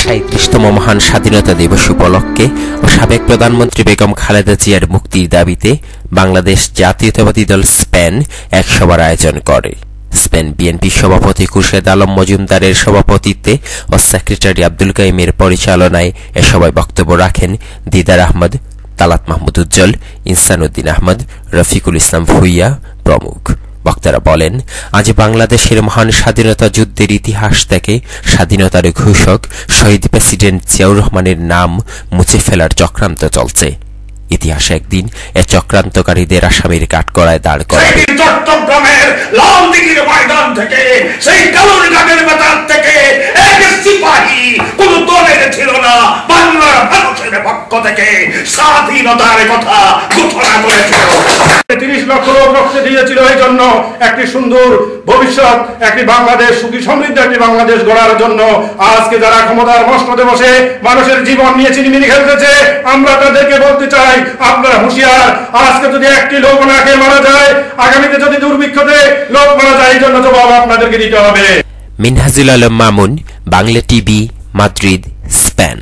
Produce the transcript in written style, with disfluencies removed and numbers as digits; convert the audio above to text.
37তম মহান স্বাধীনতা দিবস উপলক্ষে ও সাবেক প্রধানমন্ত্রী বেগম খালেদা জিয়ার মুক্তির দাবিতে বাংলাদেশ জাতীয়তাবাদী দল স্পেন এক সভার আয়োজন করে। স্পেন বিএনপি সভাপতি খুরশেদ আলম মজুমদারের সভাপতিত্বে ও সেক্রেটারি আব্দুল কাইমের পরিচালনায় এ সভায় বক্তব্য রাখেন দিদার আহমদ, তালাত মাহমুদ উজ্জ্বল, ইনসান উদ্দিন আহমদ, রফিকুল ইসলাম ভুইয়া প্রমুখ। বক্তারা বলেন, আজ বাংলাদেশের মহান স্বাধীনতা যুদ্ধের ইতিহাস থেকে স্বাধীনতার ঘোষক শহীদ প্রেসিডেন্ট জিয়াউর রহমানের নাম মুছে ফেলার চক্রান্ত চলছে। ইতিহাসে একদিন এ চক্রান্তকারীদের আসামির কাঠগড়ায় দাঁড় করাবে। চট্টগ্রামের লালদিঘির ময়দান থেকে, সেই কালুরঘাটের বাজার থেকে এক সিপাহী কোন দলের ছিল না, বাংলার মানুষের পক্ষ থেকে স্বাধীনতার কথা ঘোষণা করেছিল। 30 লক্ষ লোক রক্ত দিয়েছিল এই জন্য একটি সুন্দর ভবিষ্যৎ, একটি বাংলাদেশ, সুখী সমৃদ্ধ একটি বাংলাদেশ গড়ার জন্য। আজকে যারা ক্ষমতার মসনদে বসে মানুষের জীবন নিয়ে চিনিমিনি খেলতেছে, আমরা তাদেরকে বলতে চাই, আপনারা হুঁশিয়ার। আজকে যদি একটি লোক না খেয়ে মারা যায়, আগামীতে যদি দুর্ভিক্ষতে লোক মারা যায়, এই জন্য জবাব আপনাদেরকে দিতে হবে। Minhajul Alam Mamun, Bangla TV, Madrid, Spain.